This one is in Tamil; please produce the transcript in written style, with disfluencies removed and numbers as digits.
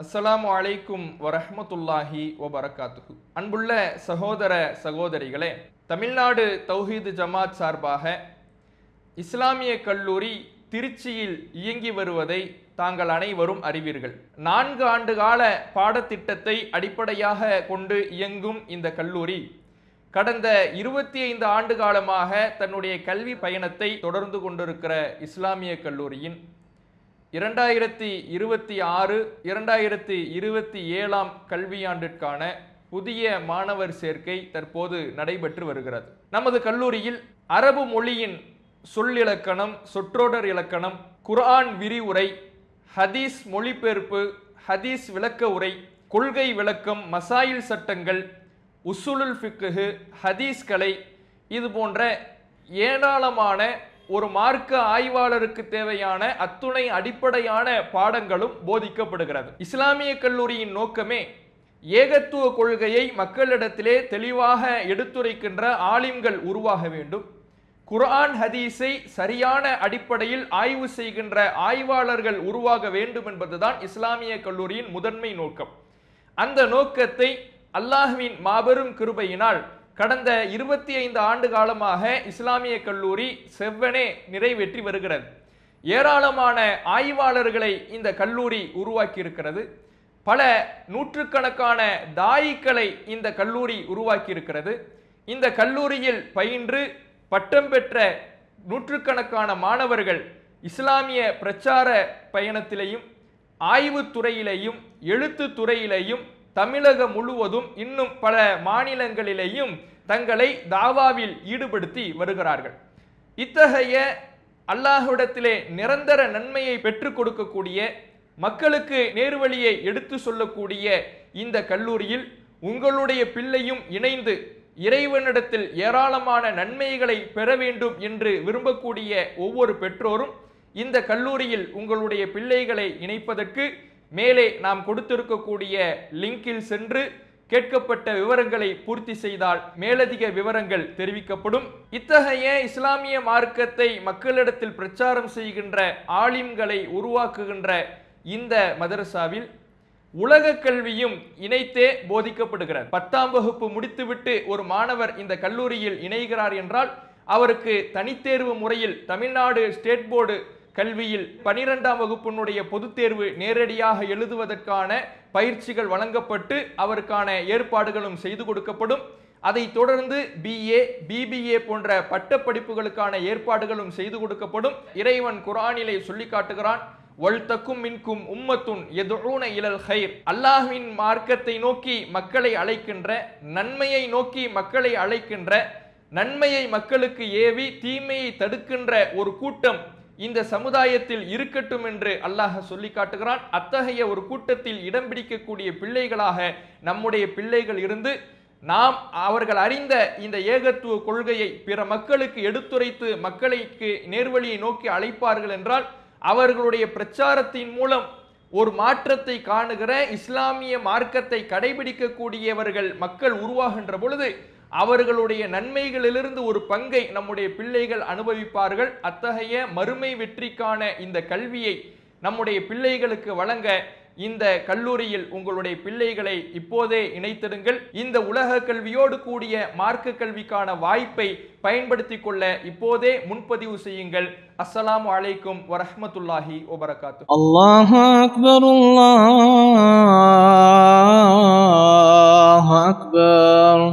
அஸ்ஸலாமு அலைக்கும் வரஹ்மத்துல்லாஹி வபரகாத்துஹு. அன்புள்ள சகோதர சகோதரிகளே, தமிழ்நாடு தௌஹீது ஜமாத் சார்பாக இஸ்லாமிய கல்லூரி திருச்சியில் இயங்கி வருவதை தாங்கள் அனைவரும் அறிவீர்கள். 4 ஆண்டு கால பாடத்திட்டத்தை அடிப்படையாக கொண்டு இயங்கும் இந்த கல்லூரி கடந்த 25 ஆண்டு காலமாக தன்னுடைய கல்வி பயணத்தை தொடர்ந்து கொண்டிருக்கிற இஸ்லாமிய கல்லூரியின் 2026-2027 கல்வியாண்டிற்கான புதிய மாணவர் சேர்க்கை தற்போது நடைபெற்று வருகிறது. நமது கல்லூரியில் அரபு மொழியின் சொல்லிலக்கணம், சொற்றொடர் இலக்கணம், குர்ஆன் விரிவுரை, ஹதீஸ் மொழிபெயர்ப்பு, ஹதீஸ் விளக்க உரை, கொள்கை விளக்கம், மசாயில் சட்டங்கள், உசூலுல் ஃபிக்ஹ், ஹதீஸ் கலை, இது போன்ற ஏராளமான ஒரு மார்க்க ஆய்வாளருக்கு தேவையான அத்துணை அடிப்படையான பாடங்களும் போதிக்கப்படுகிறது. இஸ்லாமிய கல்லூரியின் நோக்கமே ஏகத்துவ கொள்கையை மக்களிடத்திலே தெளிவாக எடுத்துரைக்கின்ற ஆலிம்கள் உருவாக வேண்டும், குர்ஆன் ஹதீஸை சரியான அடிப்படையில் ஆய்வு செய்கின்ற ஆய்வாளர்கள் உருவாக வேண்டும் என்பதுதான் இஸ்லாமிய கல்லூரியின் முதன்மை நோக்கம். அந்த நோக்கத்தை அல்லாஹ்வின் மாபெரும் கிருபையினால் கடந்த 25 ஆண்டு காலமாக இஸ்லாமிய கல்லூரி செவ்வனே நிறைவேற்றி வருகிறது. ஏராளமான ஆய்வாளர்களை இந்த கல்லூரி உருவாக்கி இருக்கிறது. பல நூற்றுக்கணக்கான தாயிக்களை இந்த கல்லூரி உருவாக்கி இருக்கிறது. இந்த கல்லூரியில் பயின்று பட்டம் பெற்ற நூற்றுக்கணக்கான மாணவர்கள் இஸ்லாமிய பிரச்சார பயணத்திலேயும் ஆய்வுத்துறையிலேயும் எழுத்து துறையிலேயும் தமிழகம் முழுவதும் இன்னும் பல மாநிலங்களிலேயும் தங்களை தாவாவில் ஈடுபடுத்தி வருகிறார்கள். இத்தகைய அல்லாஹ்விடத்திலே நிரந்தர நன்மையை பெற்றுக் கொடுக்கக்கூடிய, மக்களுக்கு நேர்வழியை எடுத்து சொல்லக்கூடிய இந்த கல்லூரியில் உங்களுடைய பிள்ளையும் இணைந்து இறைவனிடத்தில் ஏராளமான நன்மைகளை பெற வேண்டும் என்று விரும்பக்கூடிய ஒவ்வொரு பெற்றோரும் இந்த கல்லூரியில் உங்களுடைய பிள்ளைகளை இணைப்பதற்கு மேலே நாம் கொடுத்திருக்கக்கூடிய லிங்கில் சென்று கேட்கப்பட்ட விவரங்களை பூர்த்தி செய்தால் மேலதிக விவரங்கள் தெரிவிக்கப்படும். இத்தகைய இஸ்லாமிய மார்க்கத்தை மக்களிடத்தில் பிரச்சாரம் செய்கின்ற ஆலிம்களை உருவாக்குகின்ற இந்த மதரசாவில் உலக கல்வியும் இணைத்தே போதிக்கப்படுகிறது. 10ஆம் வகுப்பு முடித்துவிட்டு ஒரு மாணவர் இந்த கல்லூரியில் இணைகிறார் என்றால் அவருக்கு தனித்தேர்வு முறையில் தமிழ்நாடு ஸ்டேட் போர்டு கல்வியில் 12ஆம் வகுப்பினுடைய பொதுத் தேர்வு நேரடியாக எழுதுவதற்கான பயிற்சிகள் வழங்கப்பட்டு அவருக்கான ஏற்பாடுகளும் செய்து கொடுக்கப்படும். அதை தொடர்ந்து BA, BBA போன்ற பட்ட படிப்புகளுக்கான ஏற்பாடுகளும் செய்து கொடுக்கப்படும். இறைவன் குர்ஆனிலே சொல்லி காட்டுகிறான், வல்தக்கும் மின்கும் உம்மத்துன் யதுஊன இலல் கைர். அல்லாஹ்வின் மார்க்கத்தை நோக்கி மக்களை அழைக்கின்ற, நன்மையை நோக்கி மக்களை அழைக்கின்ற, நன்மையை மக்களுக்கு ஏவி தீமையை தடுக்கின்ற ஒரு கூட்டம் இந்த சமுதாயத்தில் இருக்கட்டும் என்று அல்லாஹ் சொல்லி காட்டுகிறான். அத்தகைய ஒரு கூட்டத்தில் இடம் பிடிக்கக்கூடிய பிள்ளைகளாக நம்முடைய பிள்ளைகள் இருந்து நாம் அவர்கள் அறிந்த இந்த ஏகத்துவ கொள்கையை பிற மக்களுக்கு எடுத்துரைத்து மக்களுக்கு நேர்வழியை நோக்கி அழைப்பார்கள் என்றால் அவர்களுடைய பிரச்சாரத்தின் மூலம் ஒரு மாற்றத்தை காணுகிற இஸ்லாமிய மார்க்கத்தை கடைபிடிக்கக்கூடியவர்கள் மக்கள் உருவாகின்ற பொழுது அவர்களுடைய நன்மைகளிலிருந்து ஒரு பங்கை நம்முடைய பிள்ளைகள் அனுபவிப்பார்கள். அத்தகைய மறுமை வெற்றிக்கான இந்த கல்வியை நம்முடைய பிள்ளைகளுக்கு வழங்க இந்த கல்லூரியில் உங்களுடைய பிள்ளைகளை இப்போதே இணைத்திடுங்கள். இந்த உலக கல்வியோடு கூடிய மார்க்க கல்விக்கான வாய்ப்பை பயன்படுத்திக் கொள்ள இப்போதே முன்பதிவு செய்யுங்கள். அஸ்ஸலாமு அலைக்கும் வரஹ்மத்துல்லாஹி வபரகாத்துஹு. அல்லாஹு அக்பர், அல்லாஹு அக்பர்.